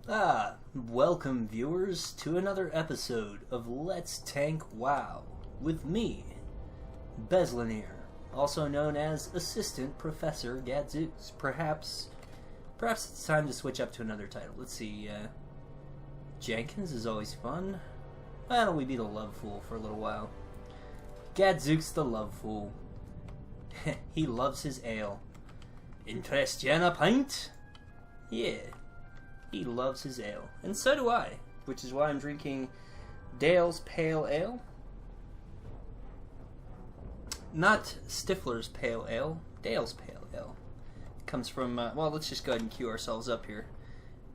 Welcome viewers to another episode of Let's Tank WoW with me, Bezlonir, also known as Assistant Professor Gadzooks. Perhaps it's time to switch up to another title. Let's see, Jenkins is always fun. Why don't we be the Love Fool for a little while? Gadzooks the Love Fool. He loves his ale. Interest you in a pint? Yeah. He loves his ale. And so do I. Which is why I'm drinking Dale's Pale Ale. Not Stifler's Pale Ale. Dale's Pale Ale. Comes from, well, let's just go ahead and queue ourselves up here.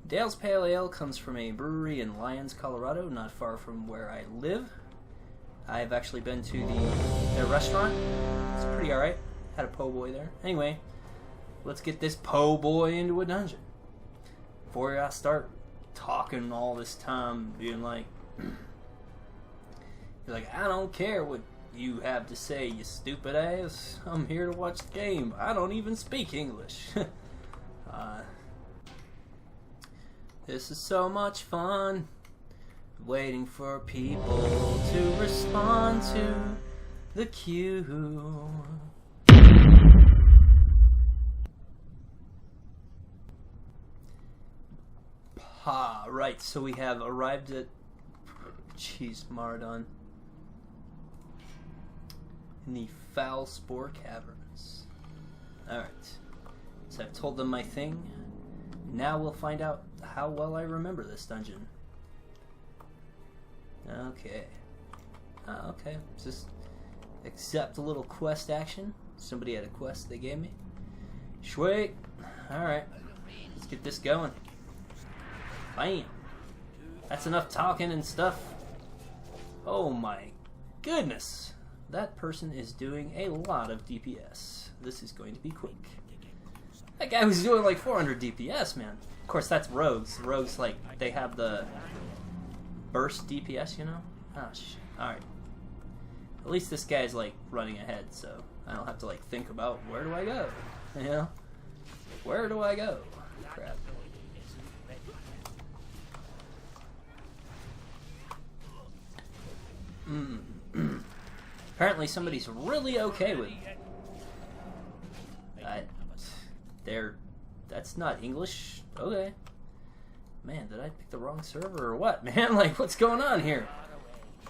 Dale's Pale Ale comes from a brewery in Lyons, Colorado, not far from where I live. I've actually been to their restaurant. It's pretty alright. Had a po' boy there. Anyway, let's get this po' boy into a dungeon. Before I start talking all this time, being like, you're like, I don't care what you have to say, you stupid ass. I'm here to watch the game. I don't even speak English. This is so much fun. Waiting for people to respond to the queue. Right, so we have arrived at, Maraudon, in the Foul Spore Caverns. Alright, so I've told them my thing. Now we'll find out how well I remember this dungeon. Okay. Okay, just accept a little quest action. Somebody had a quest they gave me. Sweet. Alright, let's get this going. Bam! That's enough talking and stuff. Oh my goodness! That person is doing a lot of DPS. This is going to be quick. That guy was doing like 400 DPS, man. Of course, that's rogues. Rogues, like, they have the burst DPS, you know? Oh, shit. Alright. At least this guy's, like, running ahead, so I don't have to, like, think about where do I go? You know? Where do I go? Crap. Apparently somebody's really okay with that's not English. Okay. Man, did I pick the wrong server or what, man? Like, what's going on here?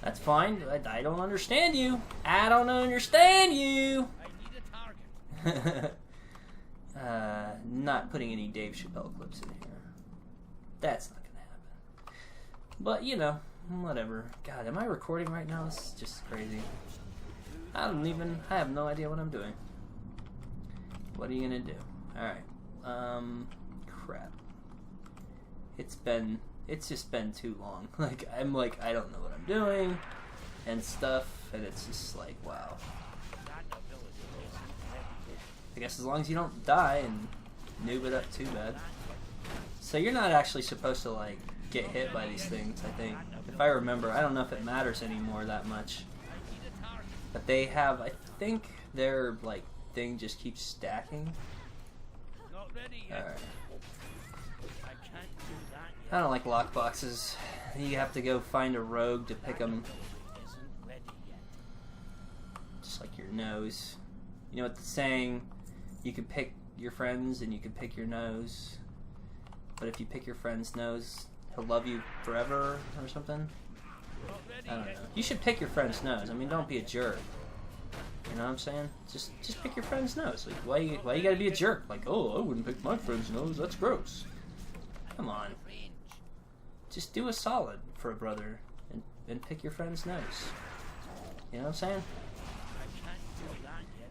That's fine. I don't understand you. I don't understand you. Not putting any Dave Chappelle clips in here. That's not gonna happen. But, you know, whatever. God, am I recording right now? This is just crazy. I have no idea what I'm doing. What are you gonna do? Alright. Crap. It's just been too long. I don't know what I'm doing and stuff, and it's just like, wow. I guess as long as you don't die and noob it up too bad. So you're not actually supposed to, like, get hit by these things, I think. If I remember, I don't know if it matters anymore that much. But they have, I think their, like, thing just keeps stacking. Alright. I don't like lockboxes. You have to go find a rogue to pick them. Just like your nose. You know what the saying? You can pick your friends and you can pick your nose. But if you pick your friend's nose, he'll love you forever or something? I don't know. You should pick your friend's nose. I mean, don't be a jerk. You know what I'm saying? Just pick your friend's nose. Like, why you gotta be a jerk? Like, oh, I wouldn't pick my friend's nose. That's gross. Come on. Just do a solid for a brother and pick your friend's nose. You know what I'm saying?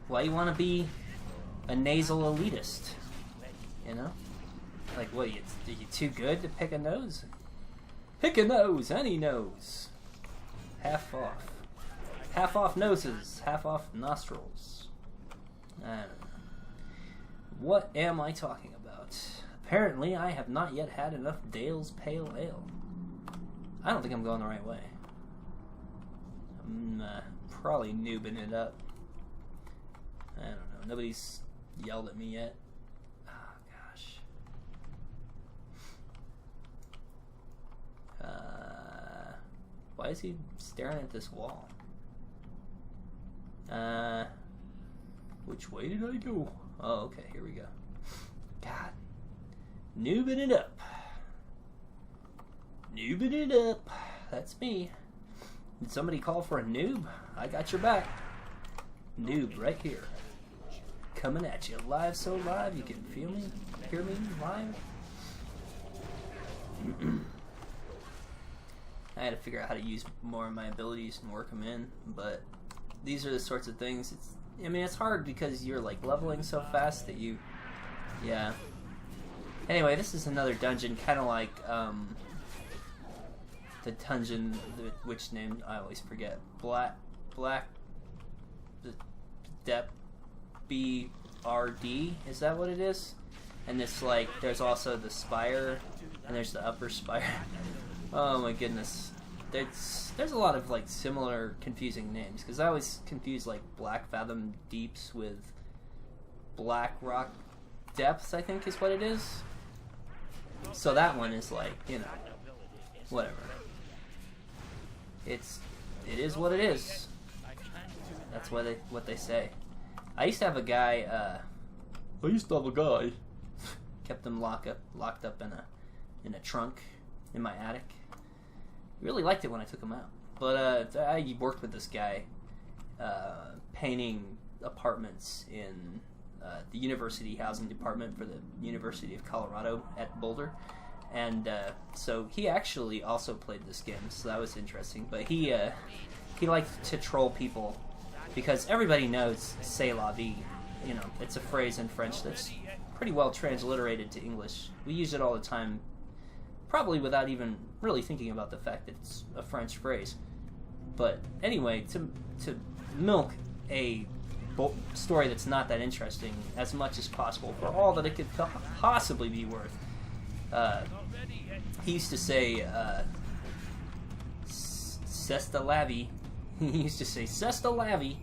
Why you want to be a nasal elitist? You know? Like, what, you too good to pick a nose? Pick a nose, any nose. Half off. Half off noses, half off nostrils. I don't know. What am I talking about? Apparently, I have not yet had enough Dale's Pale Ale. I don't think I'm going the right way. I'm probably noobing it up. I don't know. Nobody's yelled at me yet. Oh, gosh. Why is he staring at this wall? Which way did I go? Oh, okay, here we go. God. Noobing it up. Noobing it up. That's me. Did somebody call for a noob? I got your back. Noob right here. Coming at you live, so live you can feel me, hear me live. I had to figure out how to use more of my abilities and work them in, but these are the sorts of things. I mean, it's hard because you're like leveling so fast that you, yeah. Anyway, this is another dungeon, kind of like the dungeon, which name I always forget. Black Dep BRD, is that what it is? And this, like, there's also the spire, and there's the upper spire. Oh my goodness. There's a lot of, like, similar confusing names, because I always confuse, like, Black Fathom Deeps with Black Rock Depths, I think is what it is. So that one is, like, you know, whatever. It is what it is. That's what they say. I used to have a guy, kept him locked up in a trunk in my attic. Really liked it when I took him out. But I worked with this guy painting apartments in the university housing department for the University of Colorado at Boulder. And so he actually also played this game, so that was interesting. But he liked to troll people because everybody knows "c'est la vie." You know, it's a phrase in French that's pretty well transliterated to English. We use it all the time, probably without even really thinking about the fact that it's a French phrase. But anyway, to milk a story that's not that interesting as much as possible for all that it could possibly be worth. He used to say, "C'est la vie." He used to say, "C'est la vie,"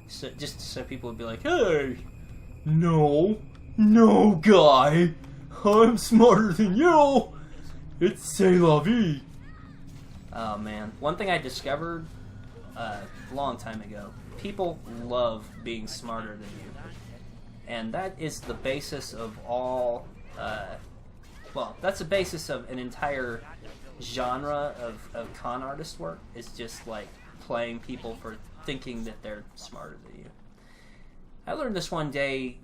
so, just so people would be like, "Hey, no, guy, I'm smarter than you. It's c'est la vie." Oh man, one thing I discovered a long time ago: people love being smarter than you, and that is the basis of all. Well, that's the basis of an entire genre of con artist work. It's just like playing people for thinking that they're smarter than you. I learned this one day.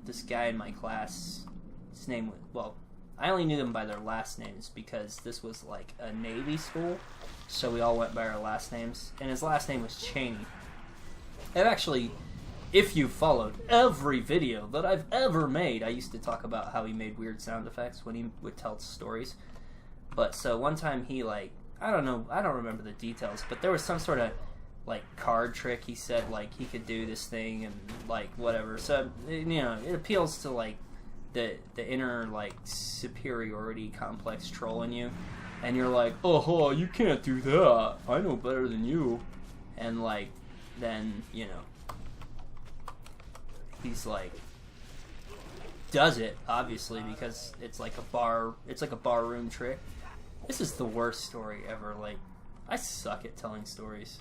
This guy in my class, his name was, well, I only knew them by their last names because this was like a Navy school, so we all went by our last names, and his last name was Cheney. And actually, if you followed every video that I've ever made, I used to talk about how he made weird sound effects when he would tell stories. But so one time he, like, I don't remember the details, but there was some sort of like card trick he said, like he could do this thing and like whatever. So, you know, it appeals to like the inner like superiority complex troll in you, and you're like, "Oh, you can't do that. I know better than you." And like then, you know, he's like does it obviously because it's like a barroom trick. This is the worst story ever. Like, I suck at telling stories.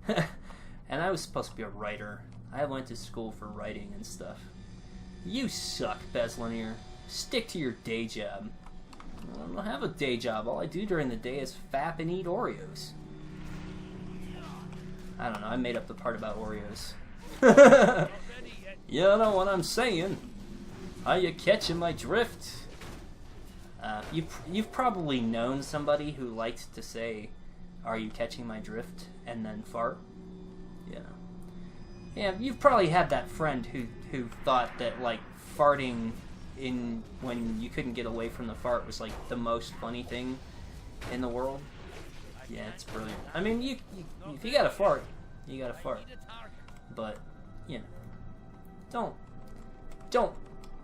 And I was supposed to be a writer. I went to school for writing and stuff. You suck, Bezlonir. Stick to your day job. I don't have a day job. All I do during the day is fap and eat Oreos. I don't know. I made up the part about Oreos. You know what I'm saying? Are you catching my drift? You've probably known somebody who likes to say, "Are you catching my drift?" and then fart. You know. Yeah, you've probably had that friend who thought that like farting in when you couldn't get away from the fart was like the most funny thing in the world. Yeah, it's brilliant. I mean, you if you gotta fart, you gotta fart. But you know, don't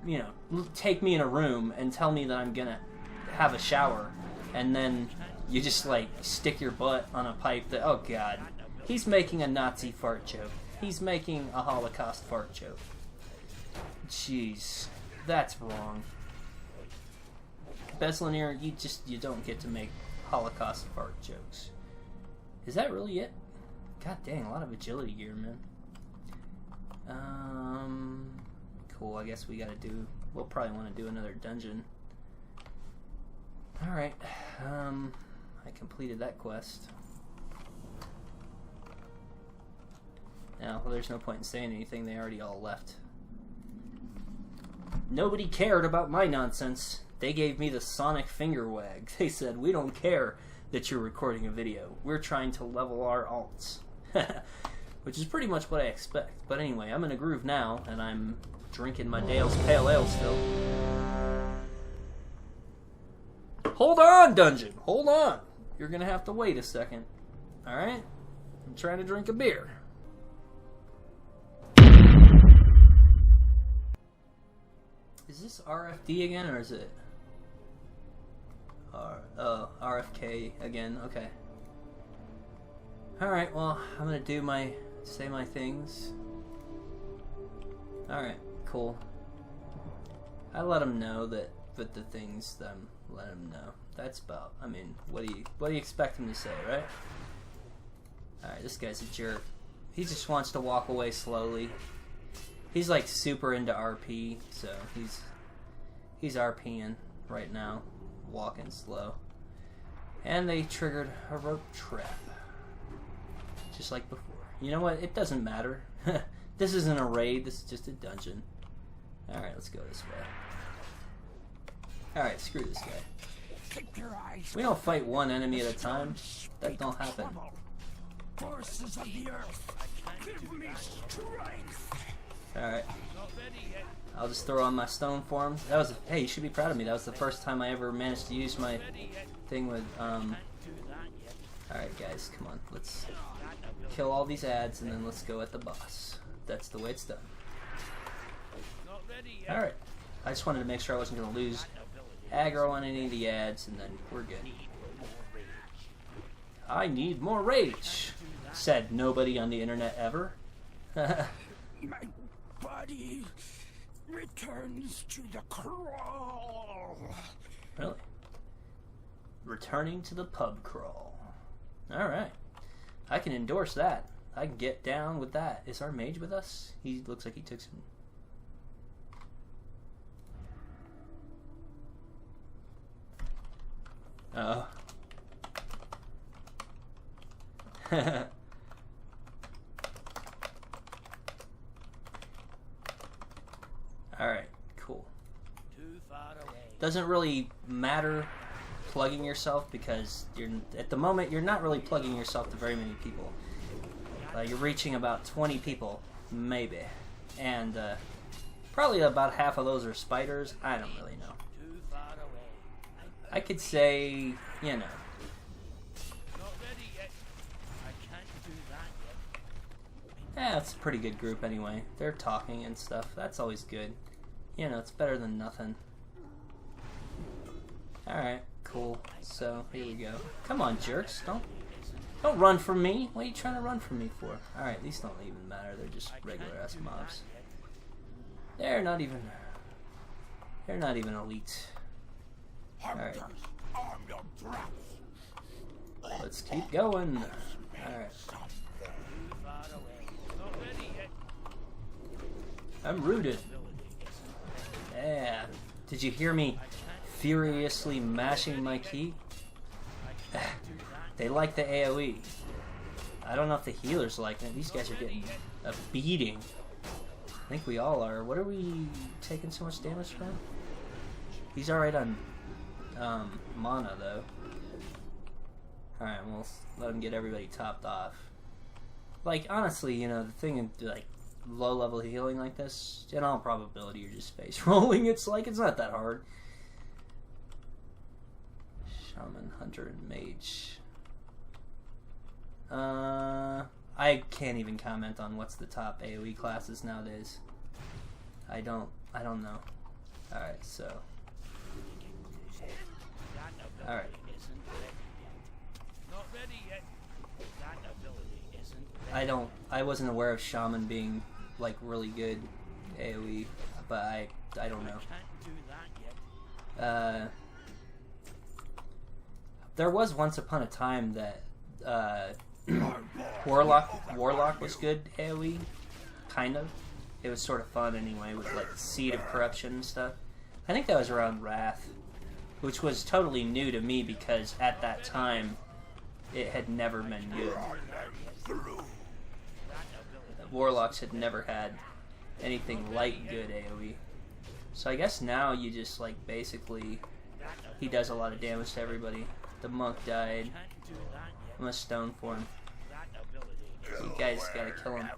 you know, take me in a room and tell me that I'm gonna have a shower, and then you just like stick your butt on a pipe. That, oh god, he's making a Nazi fart joke. He's making a Holocaust fart joke. Jeez, that's wrong. Bezlonir, you don't get to make Holocaust fart jokes. Is that really it? God dang, a lot of agility gear, man. Cool, I guess we gotta do... We'll probably want to do another dungeon. Alright, I completed that quest. Now, well, there's no point in saying anything, they already all left. Nobody cared about my nonsense. They gave me the sonic finger wag. They said, we don't care that you're recording a video. We're trying to level our alts. Which is pretty much what I expect. But anyway, I'm in a groove now, and I'm drinking my Dale's Pale Ale still. Hold on, dungeon! Hold on! You're gonna have to wait a second. Alright? I'm trying to drink a beer. Is this RFD again, or is it... RFK again, okay. Alright, well, I'm gonna do my... say my things. Alright, cool. I let him know that with the things that I'm letting him know. That's about, I mean, what do you expect him to say, right? Alright, this guy's a jerk. He just wants to walk away slowly. He's like super into RP, so he's RPing right now, walking slow. And they triggered a rope trap. Just like before. You know what? It doesn't matter. This isn't a raid, this is just a dungeon. Alright, let's go this way. Alright, screw this guy. We don't fight one enemy at a time. That don't happen. Forces of the earth, give me strength. Alright. I'll just throw on my stone form. That was, hey, you should be proud of me. That was the first time I ever managed to use my thing with, Alright guys, come on. Let's kill all these ads and then let's go at the boss. That's the way it's done. Alright. I just wanted to make sure I wasn't going to lose aggro on any of the ads, and then we're good. I need more rage, said nobody on the internet ever. My body returns to the crawl. Really? Returning to the pub crawl. Alright. I can endorse that. I can get down with that. Is our mage with us? He looks like he took some... Alright, cool. Doesn't really matter plugging yourself because you're at the moment you're not really plugging yourself to very many people. You're reaching about 20 people, maybe. And probably about half of those are spiders. I don't really know. I could say, you know. Yeah, it's a pretty good group anyway. They're talking and stuff. That's always good. You know, it's better than nothing. Alright, cool. So, here we go. Come on, jerks. Don't run from me. What are you trying to run from me for? Alright, these don't even matter. They're just regular-ass mobs. They're not even elite. Alright. Let's keep going. Alright. I'm rooted. Yeah. Did you hear me furiously mashing my key? They like the AoE. I don't know if the healers like it. These guys are getting a beating. I think we all are. What are we taking so much damage from? He's alright on mana though. Alright, we'll let him get everybody topped off. Like, honestly, you know, the thing of, like, low-level healing like this, in all probability, you're just face rolling. It's like, it's not that hard. Shaman, Hunter, and Mage. I can't even comment on what's the top AoE classes nowadays. I don't know. Alright, so. Alright. I wasn't aware of Shaman being, like, really good AoE, but I don't know. There was once upon a time that Warlock was good AoE, kind of. It was sort of fun anyway, with like Seed of Corruption and stuff. I think that was around Wrath, which was totally new to me because at that time it had never been good. Warlocks had never had anything like good AoE. So I guess now you just like basically, he does a lot of damage to everybody. The monk died. I'm a stone for him. You guys gotta kill him.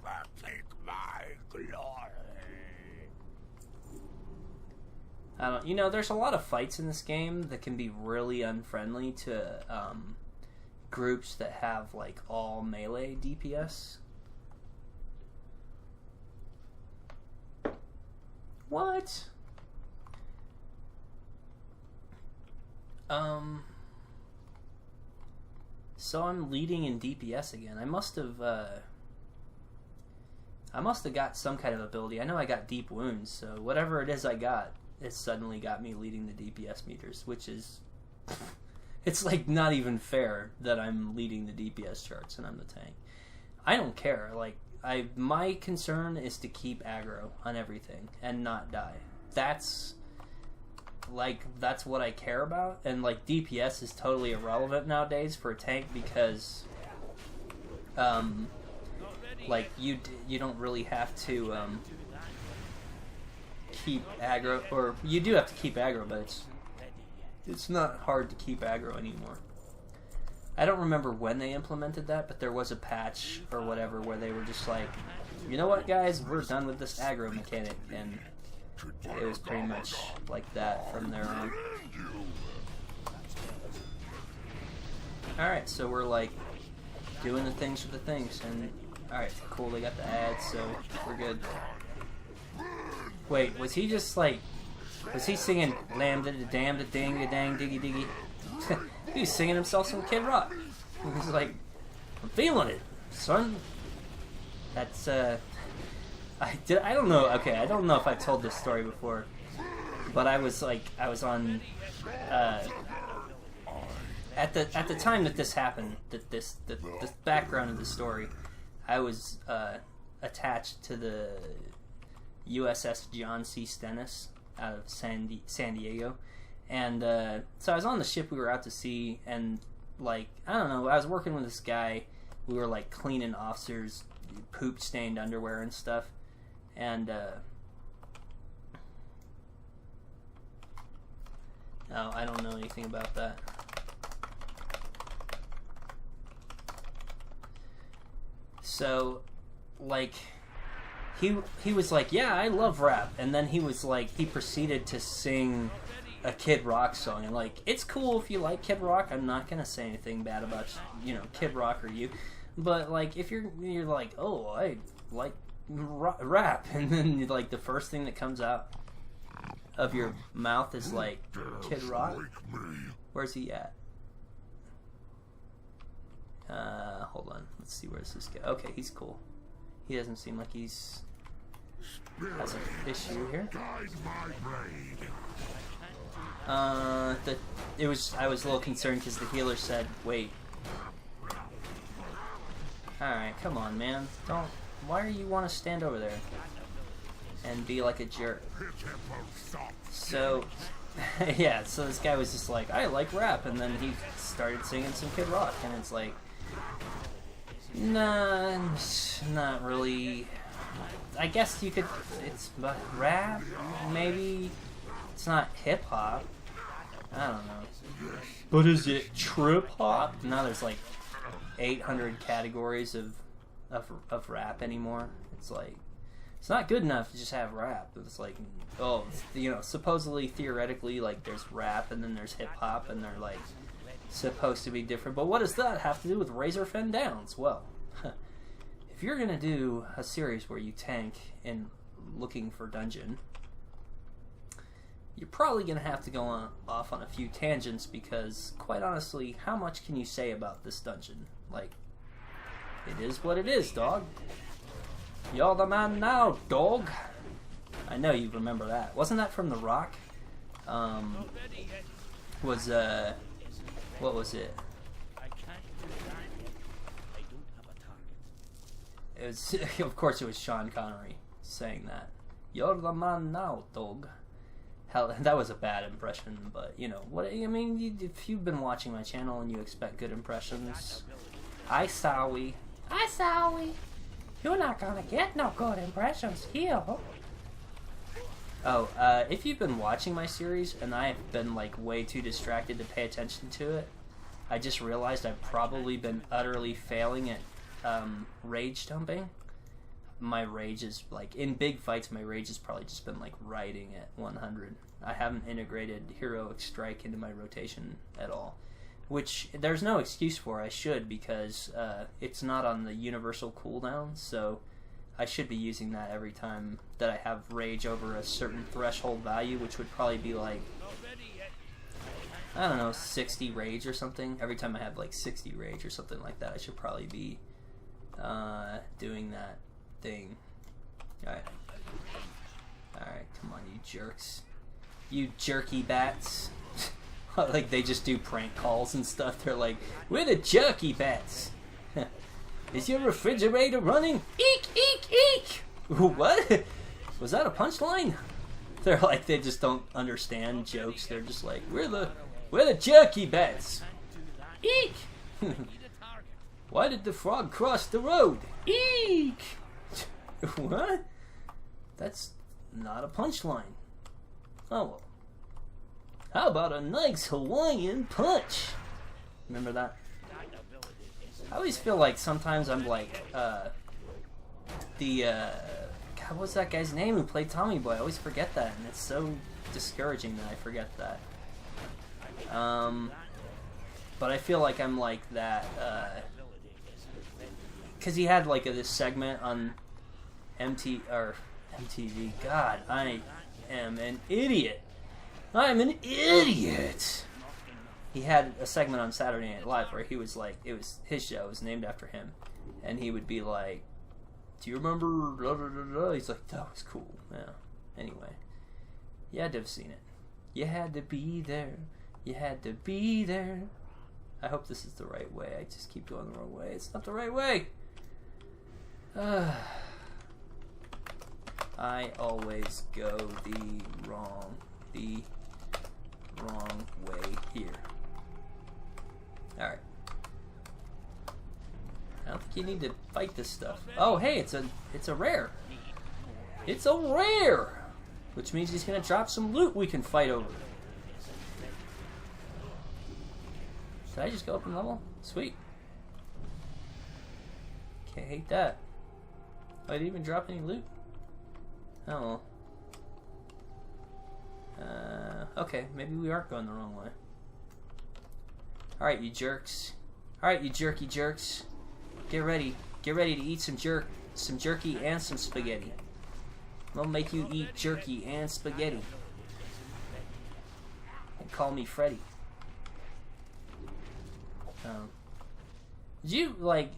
I don't. You know, there's a lot of fights in this game that can be really unfriendly to groups that have like all melee DPS. What? So I'm leading in DPS again. I must have got some kind of ability. I know I got deep wounds, so whatever it is I got, it suddenly got me leading the DPS meters, which is, it's like not even fair that I'm leading the DPS charts and I'm the tank. I don't care. Like, my concern is to keep aggro on everything and not die. That's what I care about, and like DPS is totally irrelevant nowadays for a tank because like you don't really have to keep aggro, or you do have to keep aggro, but it's not hard to keep aggro anymore. I don't remember when they implemented that, but there was a patch or whatever where they were just like, you know what guys, we're done with this aggro mechanic, and it was pretty much like that from there on. Alright, so we're like doing the things for the things, and alright, cool, they got the ads, so we're good. Wait, was he just like, was he singing lambda da dam da ding da dang diggy diggy? He was singing himself some Kid Rock. He was like, I'm feeling it, son. That's I don't know. Okay, I don't know if I've told this story before, but I was on at the time that this happened, that the background of the story, I was attached to the USS John C. Stennis out of San Diego, and so I was on the ship we were out to sea, and like, I don't know, I was working with this guy. We were like cleaning officers' poop stained underwear and stuff. And no, I don't know anything about that. So, like, he was like, yeah, I love rap, and then he was like, he proceeded to sing a Kid Rock song, and like, it's cool if you like Kid Rock. I'm not gonna say anything bad about, you know, Kid Rock or you, but like, if you're like, oh, I like rap, and then like the first thing that comes out of your mouth is like Kid Rock. Where's he at? Hold on, let's see, where's this guy? Okay, he's cool. He doesn't seem like he's has an issue here. I was a little concerned because the healer said, wait. Alright, come on, man, don't. Why do you want to stand over there and be like a jerk? So, yeah, so this guy was just like, I like rap, and then he started singing some Kid Rock, and it's like, nah, not really. I guess you could, it's rap, maybe. It's not hip-hop. I don't know. But is it trip-hop? Now there's like 800 categories of rap anymore. It's like, it's not good enough to just have rap. It's like, oh, you know, supposedly, theoretically, like, there's rap and then there's hip-hop, and they're like supposed to be different. But what does that have to do with Razorfen Downs? Well, if you're gonna do a series where you tank in looking for dungeon, you're probably gonna have to go off on a few tangents, because quite honestly, how much can you say about this dungeon? Like, it is what it is, dog. You're the man now, dog. I know you remember that. Wasn't that from The Rock? What was it? it was of course it was Sean Connery saying that. You're the man now, dog. Hell, that was a bad impression, but you know what I mean. If you've been watching my channel and you expect good impressions, I sorry. You're not gonna get no good impressions here. Oh, if you've been watching my series and I've been like way too distracted to pay attention to it, I just realized I've probably been utterly failing at rage dumping. My rage is like in big fights. My rage has probably just been like riding at 100. I haven't integrated heroic strike into my rotation at all, which there's no excuse for. I should, because it's not on the universal cooldown, so I should be using that every time that I have rage over a certain threshold value, which would probably be like, I don't know, 60 rage or something. Every time I have like 60 rage or something like that, I should probably be doing that thing. Alright, come on, you jerks. You jerky bats. Like they just do prank calls and stuff. They're like, we're the jerky bats. Is your refrigerator running? Eek, eek, eek! What? Was that a punchline? They're like, they just don't understand jokes. They're just like, we're the jerky bats. Eek! Why did the frog cross the road? Eek! What? That's not a punchline. Oh well. How about a nice Hawaiian punch? Remember that? I always feel like sometimes I'm like, God, what's that guy's name who played Tommy Boy? I always forget that, and it's so discouraging that I forget that. But I feel like I'm like that, because he had like this segment on MTV. God, I am an idiot. I'm an idiot. He had a segment on Saturday Night Live where he was like, it was his show, it was named after him, and he would be like, do you remember blah, blah, blah, blah? He's like, that was cool. Yeah. Anyway, you had to have seen it. You had to be there. You had to be there. I hope this is the right way. I just keep going the wrong way. It's not the right way. I always go the wrong way here. Alright. I don't think you need to fight this stuff. Oh, hey, it's a rare. It's a rare! Which means he's gonna drop some loot we can fight over. Did I just go up in level? Sweet. Can't hate that. Oh, I didn't even drop any loot? Oh well. Okay, maybe we aren't going the wrong way. Alright, you jerks. Alright, you jerky jerks. Get ready. Get ready to eat some jerky and some spaghetti. I'll make you eat jerky and spaghetti. And call me Freddy. Did you, like,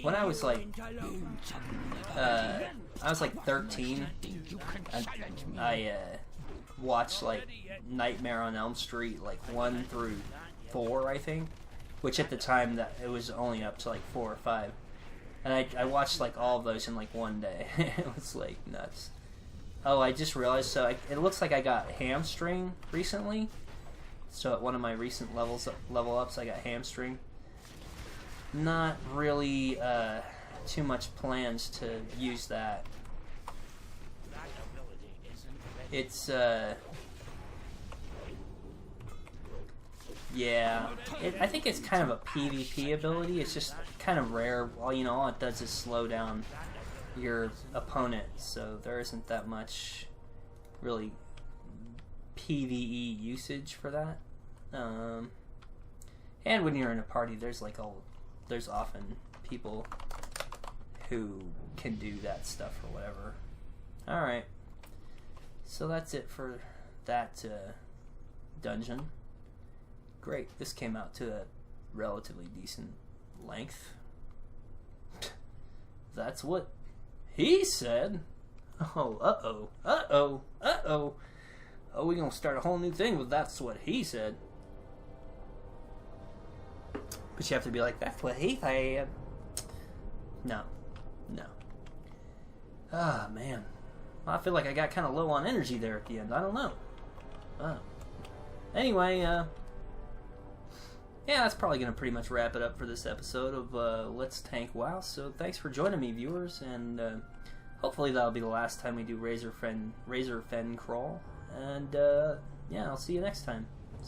when I was like, I was like 13, I watched like Nightmare on Elm Street, like 1 through 4, I think, which at the time that it was only up to like 4 or 5, and I watched like all of those in like one day. It was like nuts. Oh, I just realized, so it looks like I got hamstring recently. So at one of my recent level ups, I got hamstring. Not really too much plans to use that. It's yeah, I think it's kind of a PvP ability. It's just kind of rare. Well, you know, all it does is slow down your opponent, so there isn't that much really PvE usage for that. And when you're in a party, there's often people who can do that stuff or whatever. Alright. So that's it for that dungeon. Great. This came out to a relatively decent length. That's what he said. Oh, uh-oh. Uh-oh. Uh-oh. Oh, we're gonna start a whole new thing with that's what he said. But you have to be like, that's what he said. No. No. Ah, man. I feel like I got kind of low on energy there at the end. I don't know. Anyway, yeah, that's probably going to pretty much wrap it up for this episode of Let's Tank WoW. So thanks for joining me, viewers, and hopefully that'll be the last time we do Razorfen Kraul. And yeah, I'll see you next time.